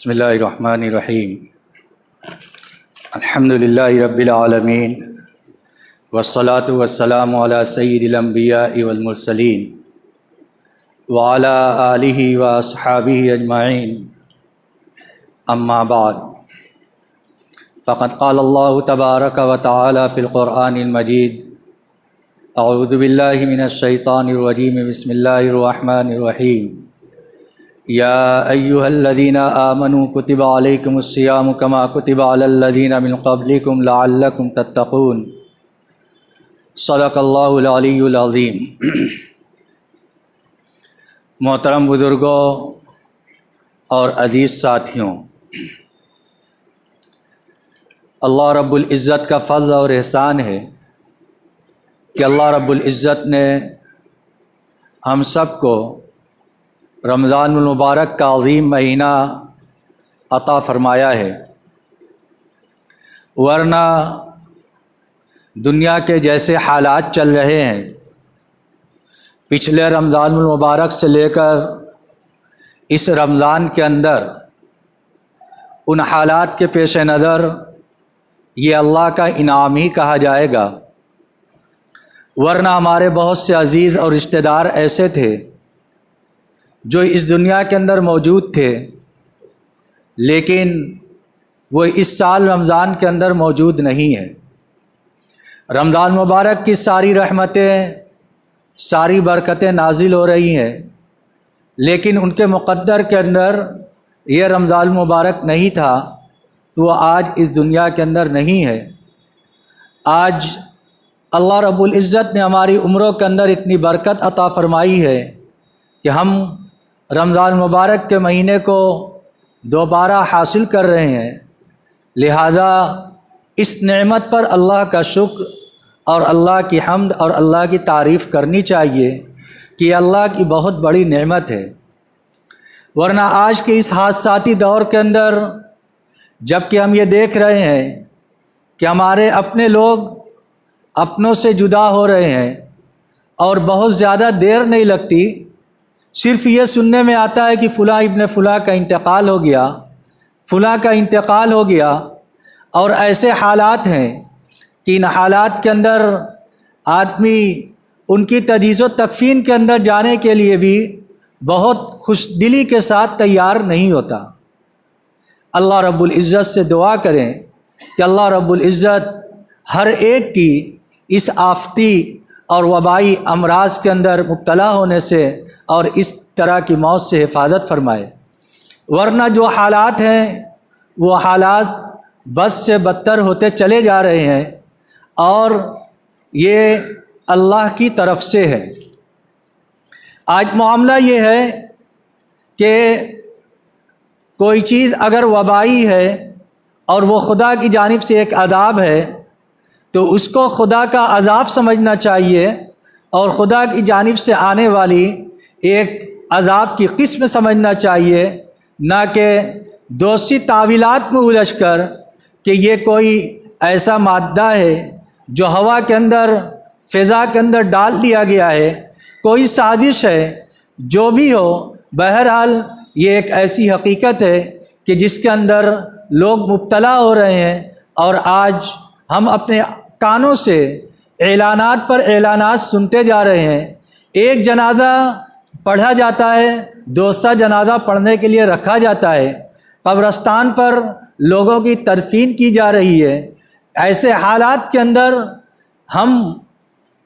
بسم اللہ الرحمن الرحیم الحمد للہ رب العالمین والصلاة والسلام علی سید الانبیاء والمرسلین وعلی آلہ واصحابہ اجمعین اما بعد فقد قال اللہ تبارک و تعالی فی القرآن المجید اعوذ باللہ من الشیطان الرجیم بسم اللہ الرحمن الرحیم یا ایہا الذین آمنوا کتب علیکم الصیام کما کتب علی الذین من قبلکم لعلکم تتقون صدق اللہ العلی العظیم۔ محترم بزرگوں اور عزیز ساتھیوں، اللہ رب العزت کا فضل اور احسان ہے کہ اللہ رب العزت نے ہم سب کو رمضان المبارک کا عظیم مہینہ عطا فرمایا ہے، ورنہ دنیا کے جیسے حالات چل رہے ہیں پچھلے رمضان المبارک سے لے کر اس رمضان کے اندر، ان حالات کے پیش نظر یہ اللہ کا انعام ہی کہا جائے گا، ورنہ ہمارے بہت سے عزیز اور رشتہ دار ایسے تھے جو اس دنیا کے اندر موجود تھے لیکن وہ اس سال رمضان کے اندر موجود نہیں ہیں۔ رمضان مبارک کی ساری رحمتیں، ساری برکتیں نازل ہو رہی ہیں، لیکن ان کے مقدر کے اندر یہ رمضان مبارک نہیں تھا تو وہ آج اس دنیا کے اندر نہیں ہے۔ آج اللہ رب العزت نے ہماری عمروں کے اندر اتنی برکت عطا فرمائی ہے کہ ہم رمضان مبارک کے مہینے کو دوبارہ حاصل کر رہے ہیں، لہذا اس نعمت پر اللہ کا شکر اور اللہ کی حمد اور اللہ کی تعریف کرنی چاہیے کہ یہ اللہ کی بہت بڑی نعمت ہے۔ ورنہ آج کے اس حادثاتی دور کے اندر جب کہ ہم یہ دیکھ رہے ہیں کہ ہمارے اپنے لوگ اپنوں سے جدا ہو رہے ہیں اور بہت زیادہ دیر نہیں لگتی، صرف یہ سننے میں آتا ہے کہ فلاں ابن فلاں کا انتقال ہو گیا، فلاں کا انتقال ہو گیا، اور ایسے حالات ہیں کہ ان حالات کے اندر آدمی ان کی تجہیز و تکفین کے اندر جانے کے لیے بھی بہت خوش دلی کے ساتھ تیار نہیں ہوتا۔ اللہ رب العزت سے دعا کریں کہ اللہ رب العزت ہر ایک کی اس آفتی اور وبائی امراض کے اندر مبتلا ہونے سے اور اس طرح کی موت سے حفاظت فرمائے، ورنہ جو حالات ہیں وہ حالات بد سے بدتر ہوتے چلے جا رہے ہیں اور یہ اللہ کی طرف سے ہے۔ آج معاملہ یہ ہے کہ کوئی چیز اگر وبائی ہے اور وہ خدا کی جانب سے ایک عذاب ہے تو اس کو خدا کا عذاب سمجھنا چاہیے اور خدا کی جانب سے آنے والی ایک عذاب کی قسم سمجھنا چاہیے، نہ کہ دوسری تعویلات میں الجھ کر کہ یہ کوئی ایسا مادہ ہے جو ہوا کے اندر، فضا کے اندر ڈال دیا گیا ہے، کوئی سازش ہے، جو بھی ہو، بہرحال یہ ایک ایسی حقیقت ہے کہ جس کے اندر لوگ مبتلا ہو رہے ہیں، اور آج ہم اپنے کانوں سے اعلانات پر اعلانات سنتے جا رہے ہیں۔ ایک جنازہ پڑھا جاتا ہے، دوسرا جنازہ پڑھنے کے لیے رکھا جاتا ہے، قبرستان پر لوگوں کی تدفین کی جا رہی ہے۔ ایسے حالات کے اندر ہم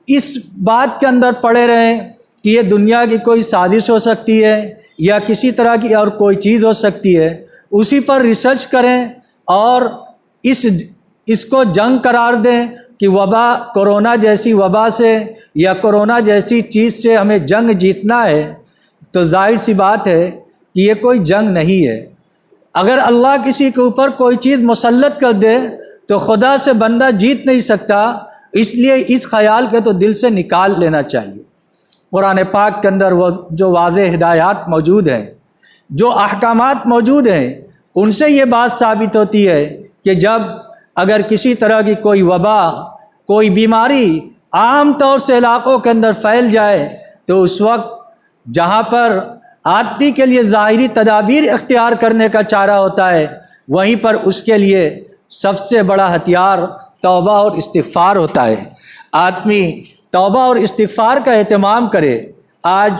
اس بات کے اندر پڑے رہیں کہ یہ دنیا کی کوئی سازش ہو سکتی ہے یا کسی طرح کی اور کوئی چیز ہو سکتی ہے، اسی پر ریسرچ کریں اور اس کو جنگ قرار دیں کہ وبا، کورونا جیسی وبا سے یا کورونا جیسی چیز سے ہمیں جنگ جیتنا ہے، تو ظاہر سی بات ہے کہ یہ کوئی جنگ نہیں ہے۔ اگر اللہ کسی کے اوپر کوئی چیز مسلط کر دے تو خدا سے بندہ جیت نہیں سکتا، اس لیے اس خیال کے تو دل سے نکال لینا چاہیے۔ قرآن پاک کے اندر وہ جو واضح ہدایات موجود ہیں، جو احکامات موجود ہیں، ان سے یہ بات ثابت ہوتی ہے کہ جب اگر کسی طرح کی کوئی وبا، کوئی بیماری عام طور سے علاقوں کے اندر پھیل جائے تو اس وقت جہاں پر آدمی کے لیے ظاہری تدابیر اختیار کرنے کا چارہ ہوتا ہے، وہیں پر اس کے لیے سب سے بڑا ہتھیار توبہ اور استغفار ہوتا ہے۔ آدمی توبہ اور استغفار کا اہتمام کرے۔ آج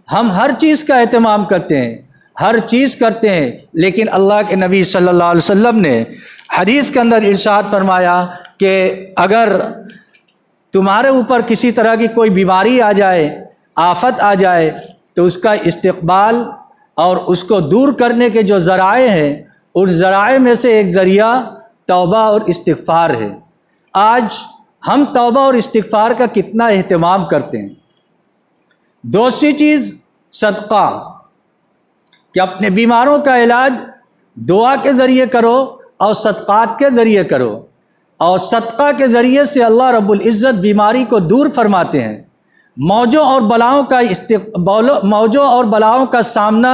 ہم ہر چیز کا اہتمام کرتے ہیں، ہر چیز کرتے ہیں، لیکن اللہ کے نبی صلی اللہ علیہ وسلم نے حدیث کے اندر ارشاد فرمایا کہ اگر تمہارے اوپر کسی طرح کی کوئی بیماری آ جائے، آفت آ جائے، تو اس کا استقبال اور اس کو دور کرنے کے جو ذرائع ہیں، ان ذرائع میں سے ایک ذریعہ توبہ اور استغفار ہے۔ آج ہم توبہ اور استغفار کا کتنا اہتمام کرتے ہیں۔ دوسری چیز صدقہ، کہ اپنے بیماروں کا علاج دعا کے ذریعے کرو اور صدقات کے ذریعے کرو، اور صدقہ کے ذریعے سے اللہ رب العزت بیماری کو دور فرماتے ہیں۔ موجوں اور بلاؤں کا سامنا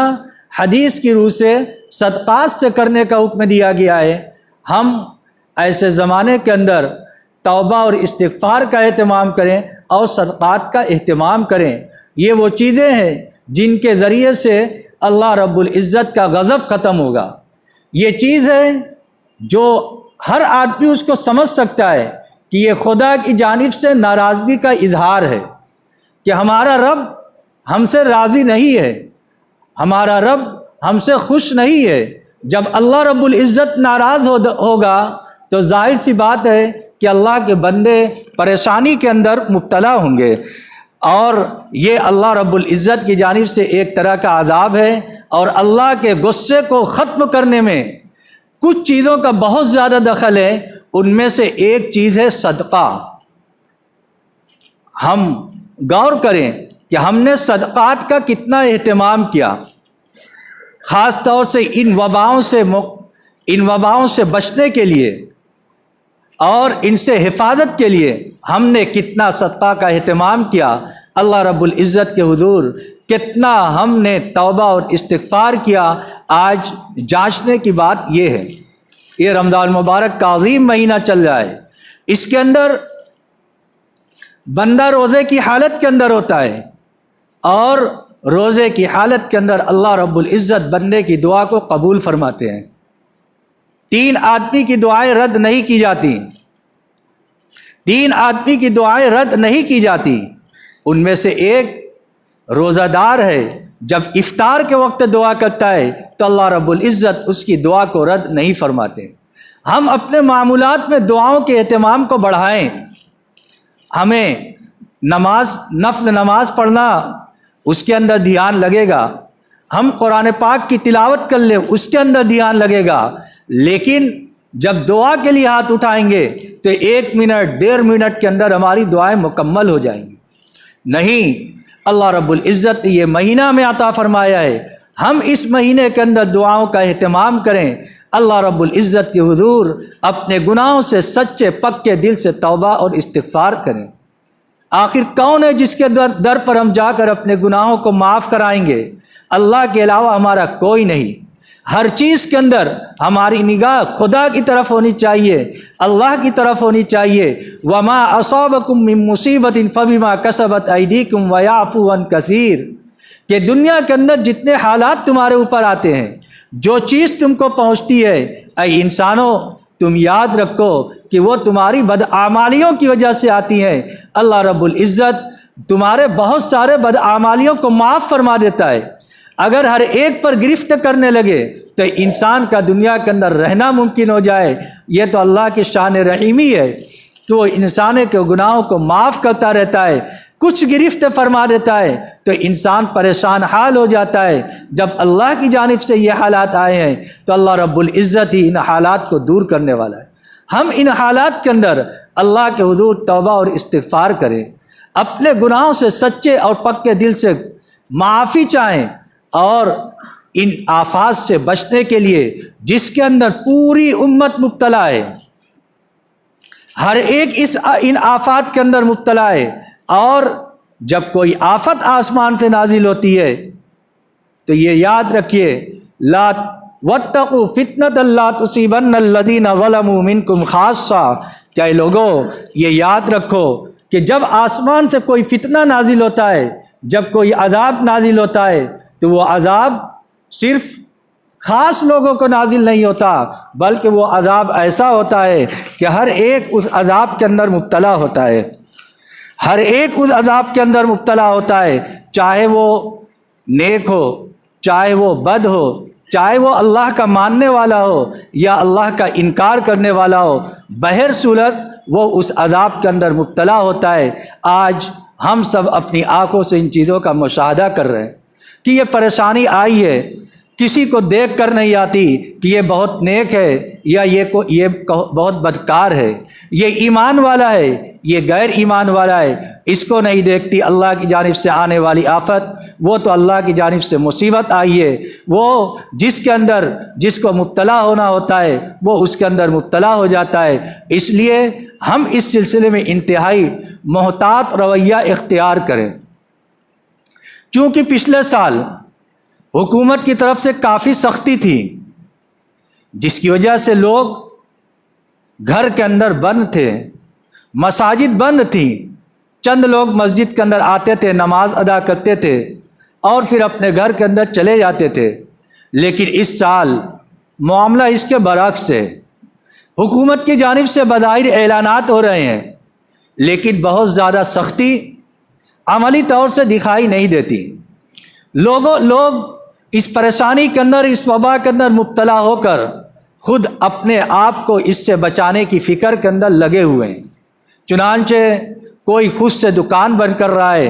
حدیث کی روح سے صدقات سے کرنے کا حکم دیا گیا ہے۔ ہم ایسے زمانے کے اندر توبہ اور استغفار کا اہتمام کریں اور صدقات کا اہتمام کریں۔ یہ وہ چیزیں ہیں جن کے ذریعے سے اللہ رب العزت کا غضب ختم ہوگا۔ یہ چیز ہے جو ہر آدمی اس کو سمجھ سکتا ہے کہ یہ خدا کی جانب سے ناراضگی کا اظہار ہے، کہ ہمارا رب ہم سے راضی نہیں ہے، ہمارا رب ہم سے خوش نہیں ہے۔ جب اللہ رب العزت ناراض ہوگا تو ظاہر سی بات ہے کہ اللہ کے بندے پریشانی کے اندر مبتلا ہوں گے، اور یہ اللہ رب العزت کی جانب سے ایک طرح کا عذاب ہے۔ اور اللہ کے غصے کو ختم کرنے میں کچھ چیزوں کا بہت زیادہ دخل ہے، ان میں سے ایک چیز ہے صدقہ۔ ہم غور کریں کہ ہم نے صدقات کا کتنا اہتمام کیا، خاص طور سے ان وباؤں سے بچنے کے لیے اور ان سے حفاظت کے لیے ہم نے کتنا صدقہ کا اہتمام کیا۔ اللہ رب العزت کے حضور کتنا ہم نے توبہ اور استغفار کیا۔ آج جانچنے کی بات یہ ہے، یہ رمضان مبارک کا عظیم مہینہ چل رہا ہے، اس کے اندر بندہ روزے کی حالت کے اندر ہوتا ہے، اور روزے کی حالت کے اندر اللہ رب العزت بندے کی دعا کو قبول فرماتے ہیں۔ 3 آدمی کی دعائیں رد نہیں کی جاتی، 3 آدمی کی دعائیں رد نہیں کی جاتی۔ ان میں سے ایک روزہ دار ہے، جب افطار کے وقت دعا کرتا ہے تو اللہ رب العزت اس کی دعا کو رد نہیں فرماتے۔ ہم اپنے معمولات میں دعاؤں کے اہتمام کو بڑھائیں۔ ہمیں نفل نماز پڑھنا، اس کے اندر دھیان لگے گا، ہم قرآن پاک کی تلاوت کر لیں، اس کے اندر دھیان لگے گا، لیکن جب دعا کے لیے ہاتھ اٹھائیں گے تو 1 منٹ 1.5 منٹ کے اندر ہماری دعائیں مکمل ہو جائیں گی۔ نہیں، اللہ رب العزت نے یہ مہینہ میں عطا فرمایا ہے، ہم اس مہینے کے اندر دعاؤں کا اہتمام کریں، اللہ رب العزت کے حضور اپنے گناہوں سے سچے پکے دل سے توبہ اور استغفار کریں۔ آخر کون ہے جس کے در پر ہم جا کر اپنے گناہوں کو معاف کرائیں گے؟ اللہ کے علاوہ ہمارا کوئی نہیں۔ ہر چیز کے اندر ہماری نگاہ خدا کی طرف ہونی چاہیے، اللہ کی طرف ہونی چاہیے۔ وما اصابکم من مصیبت فبما کسبت ایدیکم ویعفو عن کثیر، کہ دنیا کے اندر جتنے حالات تمہارے اوپر آتے ہیں، جو چیز تم کو پہنچتی ہے، اے انسانوں تم یاد رکھو کہ وہ تمہاری بدعمالیوں کی وجہ سے آتی ہیں۔ اللہ رب العزت تمہارے بہت سارے بدعمالیوں کو معاف فرما دیتا ہے۔ اگر ہر ایک پر گرفت کرنے لگے تو انسان کا دنیا کے اندر رہنا ممکن ہو جائے۔ یہ تو اللہ کی شان رحیمی ہے کہ وہ انسان کے گناہوں کو معاف کرتا رہتا ہے، کچھ گرفت فرما دیتا ہے تو انسان پریشان حال ہو جاتا ہے۔ جب اللہ کی جانب سے یہ حالات آئے ہیں تو اللہ رب العزت ہی ان حالات کو دور کرنے والا ہے۔ ہم ان حالات کے اندر اللہ کے حضور توبہ اور استغفار کریں، اپنے گناہوں سے سچے اور پکے دل سے معافی چاہیں، اور ان آفات سے بچنے کے لیے جس کے اندر پوری امت مبتلا ہے، ہر ایک ان آفات کے اندر مبتلا ہے، اور جب کوئی آفت آسمان سے نازل ہوتی ہے تو یہ یاد رکھیے، لا واتقوا فتنۃ لا تصیبن الذین ظلموا منکم خاصہ، کہ اے لوگو یہ یاد رکھو کہ جب آسمان سے کوئی فتنہ نازل ہوتا ہے، جب کوئی عذاب نازل ہوتا ہے تو وہ عذاب صرف خاص لوگوں کو نازل نہیں ہوتا، بلکہ وہ عذاب ایسا ہوتا ہے کہ ہر ایک اس عذاب کے اندر مبتلا ہوتا ہے، ہر ایک اس عذاب کے اندر مبتلا ہوتا ہے، چاہے وہ نیک ہو، چاہے وہ بد ہو، چاہے وہ اللہ کا ماننے والا ہو یا اللہ کا انکار کرنے والا ہو، بہر صورت وہ اس عذاب کے اندر مبتلا ہوتا ہے۔ آج ہم سب اپنی آنکھوں سے ان چیزوں کا مشاہدہ کر رہے ہیں کہ یہ پریشانی آئی ہے، کسی کو دیکھ کر نہیں آتی کہ یہ بہت نیک ہے یا یہ بہت بدکار ہے، یہ ایمان والا ہے، یہ غیر ایمان والا ہے، اس کو نہیں دیکھتی اللہ کی جانب سے آنے والی آفت، وہ تو اللہ کی جانب سے مصیبت آئی ہے، وہ جس کو مبتلا ہونا ہوتا ہے وہ اس کے اندر مبتلا ہو جاتا ہے۔ اس لیے ہم اس سلسلے میں انتہائی محتاط رویہ اختیار کریں، کیونکہ پچھلے سال حکومت کی طرف سے کافی سختی تھی، جس کی وجہ سے لوگ گھر کے اندر بند تھے، مساجد بند تھیں، چند لوگ مسجد کے اندر آتے تھے، نماز ادا کرتے تھے اور پھر اپنے گھر کے اندر چلے جاتے تھے۔ لیکن اس سال معاملہ اس کے برعکس ہے، حکومت کی جانب سے بظاہر اعلانات ہو رہے ہیں، لیکن بہت زیادہ سختی عملی طور سے دکھائی نہیں دیتی۔ لوگ اس پریشانی کے اندر، اس وبا کے اندر مبتلا ہو کر خود اپنے آپ کو اس سے بچانے کی فکر کے اندر لگے ہوئے ہیں۔ چنانچہ کوئی خود سے دکان بند کر رہا ہے،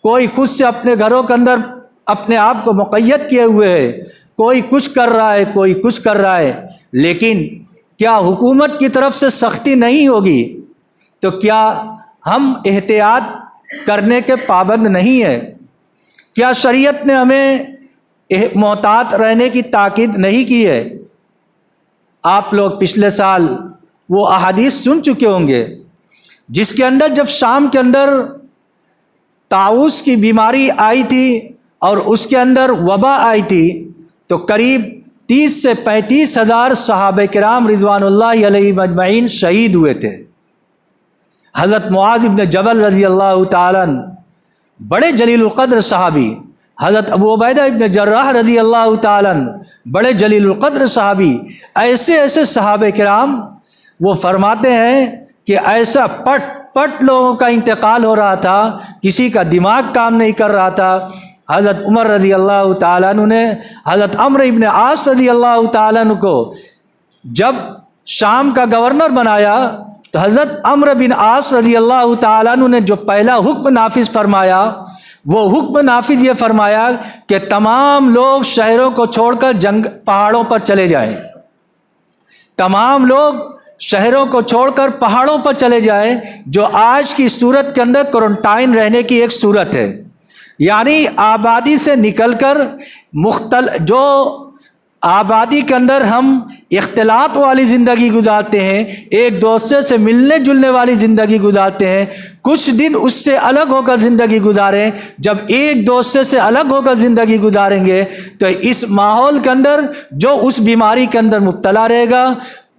کوئی خود سے اپنے گھروں کے اندر اپنے آپ کو مقید کیے ہوئے ہے، کوئی کچھ کر رہا ہے، کوئی کچھ کر رہا ہے۔ لیکن کیا حکومت کی طرف سے سختی نہیں ہوگی تو کیا ہم احتیاط کرنے کے پابند نہیں ہیں؟ کیا شریعت نے ہمیں محتاط رہنے کی تاکید نہیں کی ہے؟ آپ لوگ پچھلے سال وہ احادیث سن چکے ہوں گے جس کے اندر جب شام کے اندر طاعوس کی بیماری آئی تھی اور اس کے اندر وبا آئی تھی تو قریب 30 سے 35 ہزار صحابہ کرام رضوان اللہ علیہ مجمعین شہید ہوئے تھے۔ حضرت معاذ بن جبل رضی اللہ تعالیٰ بڑے جلیل القدر صحابی، حضرت ابو عبیدہ ابن جراح رضی اللہ تعالیٰ بڑے جلیل القدر صحابی، ایسے صحابہ کرام، وہ فرماتے ہیں کہ ایسا پٹ لوگوں کا انتقال ہو رہا تھا، کسی کا دماغ کام نہیں کر رہا تھا۔ حضرت عمر رضی اللہ تعالیٰ عنہ نے حضرت عمرو ابن عاص رضی اللہ تعالیٰ عنہ کو جب شام کا گورنر بنایا تو حضرت عمرو بن عاص رضی اللہ تعالیٰ عنہ نے جو پہلا حکم نافذ فرمایا وہ حکم نافذ یہ فرمایا کہ تمام لوگ شہروں کو چھوڑ کر پہاڑوں پر چلے جائیں، تمام لوگ شہروں کو چھوڑ کر پہاڑوں پر چلے جائیں، جو آج کی صورت کے اندر کوارنٹائن رہنے کی ایک صورت ہے، یعنی آبادی سے نکل کر جو آبادی کے اندر ہم اختلاط والی زندگی گزارتے ہیں، ایک دوسرے سے ملنے جلنے والی زندگی گزارتے ہیں، کچھ دن اس سے الگ ہو کر زندگی گزاریں۔ جب ایک دوسرے سے الگ ہو کر زندگی گزاریں گے تو اس ماحول کے اندر جو اس بیماری کے اندر مبتلا رہے گا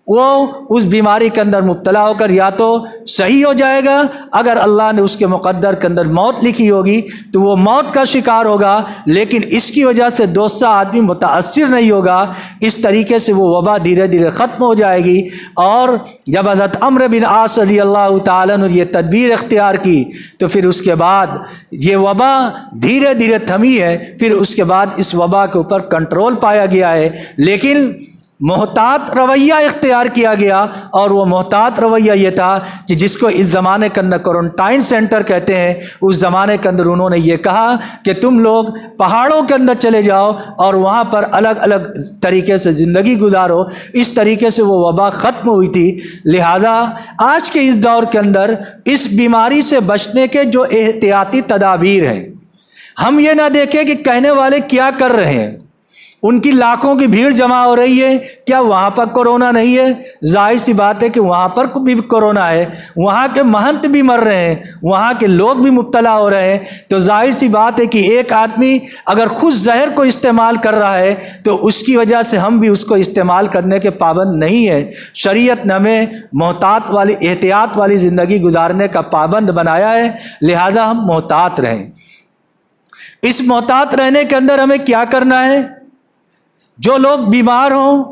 وہ اس بیماری کے اندر مبتلا ہو کر یا تو صحیح ہو جائے گا، اگر اللہ نے اس کے مقدر کے اندر موت لکھی ہوگی تو وہ موت کا شکار ہوگا، لیکن اس کی وجہ سے دوسرا آدمی متاثر نہیں ہوگا۔ اس طریقے سے وہ وبا دھیرے دھیرے ختم ہو جائے گی۔ اور جب حضرت عمرو بن عاص رضی اللہ تعالیٰ نے یہ تدبیر اختیار کی تو پھر اس کے بعد یہ وبا دھیرے دھیرے تھمی ہے، پھر اس کے بعد اس وبا کے اوپر کنٹرول پایا گیا ہے، لیکن محتاط رویہ اختیار کیا گیا، اور وہ محتاط رویہ یہ تھا کہ جس کو اس زمانے کے اندر کوارنٹائن سینٹر کہتے ہیں، اس زمانے کے اندر انہوں نے یہ کہا کہ تم لوگ پہاڑوں کے اندر چلے جاؤ اور وہاں پر الگ الگ طریقے سے زندگی گزارو۔ اس طریقے سے وہ وبا ختم ہوئی تھی۔ لہذا آج کے اس دور کے اندر اس بیماری سے بچنے کے جو احتیاطی تدابیر ہیں، ہم یہ نہ دیکھیں کہ کہنے والے کیا کر رہے ہیں، ان کی لاکھوں کی بھیڑ جمع ہو رہی ہے، کیا وہاں پر کورونا نہیں ہے؟ ظاہر سی بات ہے کہ وہاں پر بھی کورونا ہے، وہاں کے مہنت بھی مر رہے ہیں، وہاں کے لوگ بھی مبتلا ہو رہے ہیں۔ تو ظاہر سی بات ہے کہ ایک آدمی اگر خود زہر کو استعمال کر رہا ہے تو اس کی وجہ سے ہم بھی اس کو استعمال کرنے کے پابند نہیں ہیں۔ شریعت نے ہمیں احتیاط والی زندگی گزارنے کا پابند بنایا ہے، لہذا ہم محتاط رہیں۔ اس محتاط رہنے کے اندر ہمیں کیا کرنا ہے؟ جو لوگ بیمار ہوں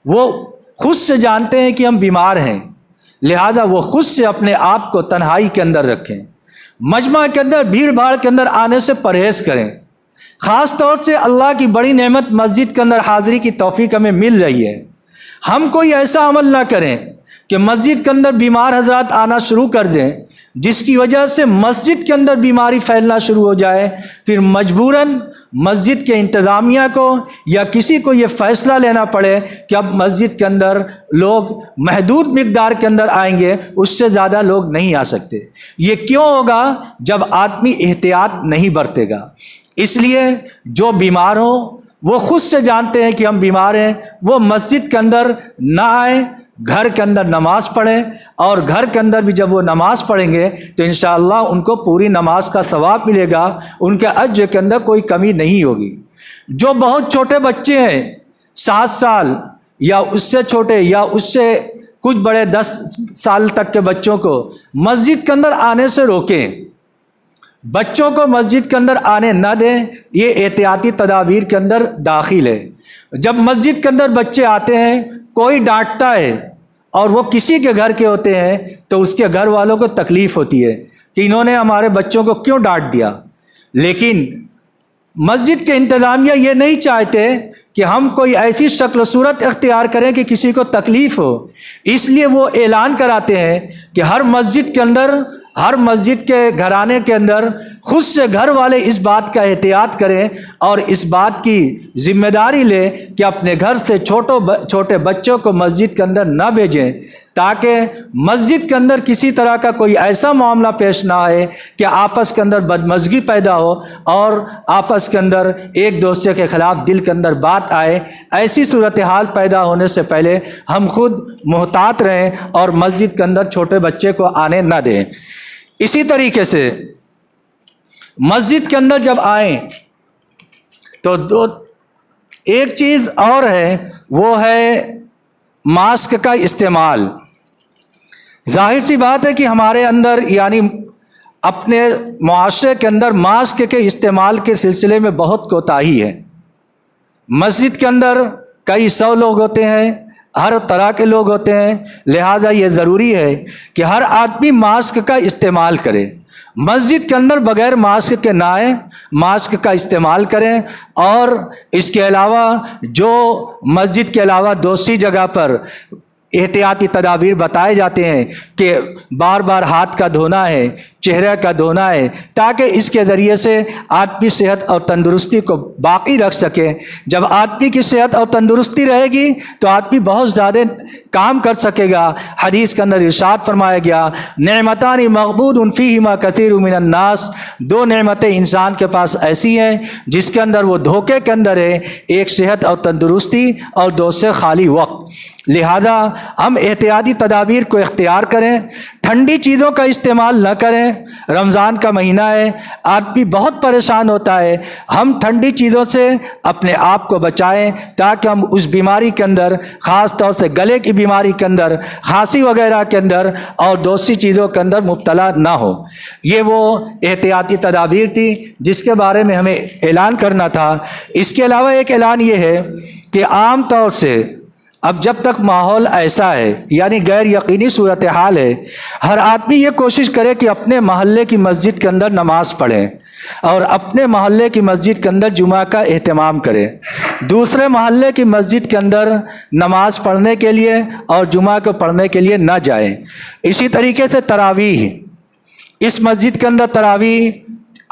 وہ خود سے جانتے ہیں کہ ہم بیمار ہیں، لہذا وہ خود سے اپنے آپ کو تنہائی کے اندر رکھیں، مجمع کے اندر بھیڑ بھاڑ کے اندر آنے سے پرہیز کریں۔ خاص طور سے اللہ کی بڑی نعمت مسجد کے اندر حاضری کی توفیق ہمیں مل رہی ہے، ہم کوئی ایسا عمل نہ کریں کہ مسجد کے اندر بیمار حضرات آنا شروع کر دیں جس کی وجہ سے مسجد کے اندر بیماری پھیلنا شروع ہو جائے، پھر مجبوراً مسجد کے انتظامیہ کو یا کسی کو یہ فیصلہ لینا پڑے کہ اب مسجد کے اندر لوگ محدود مقدار کے اندر آئیں گے، اس سے زیادہ لوگ نہیں آ سکتے۔ یہ کیوں ہوگا؟ جب آدمی احتیاط نہیں برتے گا۔ اس لیے جو بیمار ہوں وہ خود سے جانتے ہیں کہ ہم بیمار ہیں، وہ مسجد کے اندر نہ آئیں، گھر کے اندر نماز پڑھیں، اور گھر کے اندر بھی جب وہ نماز پڑھیں گے تو انشاءاللہ ان کو پوری نماز کا ثواب ملے گا، ان کے اجر کے اندر کوئی کمی نہیں ہوگی۔ جو بہت چھوٹے بچے ہیں، 7 سال یا اس سے چھوٹے یا اس سے کچھ بڑے 10 سال تک کے بچوں کو مسجد کے اندر آنے سے روکیں، بچوں کو مسجد کے اندر آنے نہ دیں، یہ احتیاطی تدابیر کے اندر داخل ہے۔ جب مسجد کے اندر بچے آتے ہیں، کوئی ڈانٹتا ہے اور وہ کسی کے گھر کے ہوتے ہیں تو اس کے گھر والوں کو تکلیف ہوتی ہے کہ انہوں نے ہمارے بچوں کو کیوں ڈانٹ دیا، لیکن مسجد کے انتظامیہ یہ نہیں چاہتے کہ ہم کوئی ایسی شکل و صورت اختیار کریں کہ کسی کو تکلیف ہو، اس لیے وہ اعلان کراتے ہیں کہ ہر مسجد کے اندر، ہر مسجد کے گھرانے کے اندر خود سے گھر والے اس بات کا احتیاط کریں اور اس بات کی ذمہ داری لیں کہ اپنے گھر سے چھوٹے بچوں کو مسجد کے اندر نہ بھیجیں، تاکہ مسجد کے اندر کسی طرح کا کوئی ایسا معاملہ پیش نہ آئے کہ آپس کے اندر بدمزگی پیدا ہو اور آپس کے اندر ایک دوسرے کے خلاف دل کے اندر بات آئے۔ ایسی صورتحال پیدا ہونے سے پہلے ہم خود محتاط رہیں اور مسجد کے اندر چھوٹے بچے کو آنے نہ دیں۔ اسی طریقے سے مسجد کے اندر جب آئیں تو ایک چیز اور ہے، وہ ہے ماسک کا استعمال۔ ظاہر سی بات ہے کہ ہمارے اندر یعنی اپنے معاشرے کے اندر ماسک کے استعمال کے سلسلے میں بہت کوتاہی ہے۔ مسجد کے اندر کئی 100 لوگ ہوتے ہیں، ہر طرح کے لوگ ہوتے ہیں، لہٰذا یہ ضروری ہے کہ ہر آدمی ماسک کا استعمال کرے۔ مسجد کے اندر بغیر ماسک کے نہ آئیں، ماسک کا استعمال کریں، اور اس کے علاوہ جو مسجد کے علاوہ دوسری جگہ پر احتیاطی تدابیر بتائے جاتے ہیں کہ بار بار ہاتھ کا دھونا ہے، چہرے کا دھونا ہے، تاکہ اس کے ذریعے سے آدمی صحت اور تندرستی کو باقی رکھ سکے۔ جب آدمی کی صحت اور تندرستی رہے گی تو آدمی بہت زیادہ کام کر سکے گا۔ حدیث کے اندر ارشاد فرمایا گیا، نعمتان مغبوط فیہما کثیر من الناس، 2 نعمتیں انسان کے پاس ایسی ہیں جس کے اندر وہ دھوکے کے اندر ہے، ایک صحت اور تندرستی اور 2 سے خالی وقت۔ لہذا ہم احتیاطی تدابیر کو اختیار کریں، ٹھنڈی چیزوں کا استعمال نہ کریں۔ رمضان کا مہینہ ہے، آدمی بہت پریشان ہوتا ہے، ہم ٹھنڈی چیزوں سے اپنے آپ کو بچائیں تاکہ ہم اس بیماری کے اندر، خاص طور سے گلے کی بیماری کے اندر، کھانسی وغیرہ کے اندر اور دوسری چیزوں کے اندر مبتلا نہ ہو۔ یہ وہ احتیاطی تدابیر تھی جس کے بارے میں ہمیں اعلان کرنا تھا۔ اس کے علاوہ ایک اعلان یہ ہے کہ عام طور سے اب جب تک ماحول ایسا ہے یعنی غیر یقینی صورتحال ہے، ہر آدمی یہ کوشش کرے کہ اپنے محلے کی مسجد کے اندر نماز پڑھے اور اپنے محلے کی مسجد کے اندر جمعہ کا اہتمام کرے، دوسرے محلے کی مسجد کے اندر نماز پڑھنے کے لیے اور جمعہ کو پڑھنے کے لیے نہ جائیں۔ اسی طریقے سے تراویح، اس مسجد کے اندر تراویح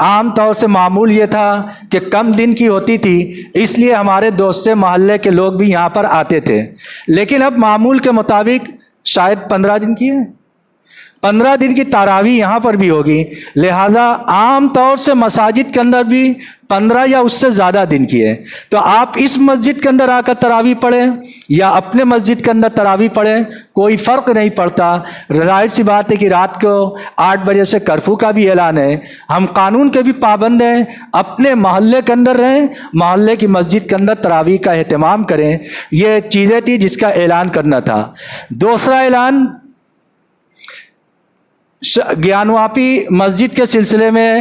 عام طور سے معمول یہ تھا کہ کم دن کی ہوتی تھی، اس لیے ہمارے دوسرے محلے کے لوگ بھی یہاں پر آتے تھے، لیکن اب معمول کے مطابق شاید 15 دن کی ہے، 15 دن کی تراویح یہاں پر بھی ہوگی، لہذا عام طور سے مساجد کے اندر بھی 15 یا اس سے زیادہ دن کی ہے۔ تو آپ اس مسجد کے اندر آ کر تراویح پڑھیں یا اپنے مسجد کے اندر تراویح پڑھیں، کوئی فرق نہیں پڑتا۔ ظاہر سی بات ہے کہ رات کو 8 بجے سے کرفیو کا بھی اعلان ہے، ہم قانون کے بھی پابند ہیں، اپنے محلے کے اندر رہیں، محلے کی مسجد کے اندر تراویح کا اہتمام کریں۔ یہ چیزیں تھی جس کا اعلان کرنا تھا۔ دوسرا اعلان گیانواپی مسجد کے سلسلے میں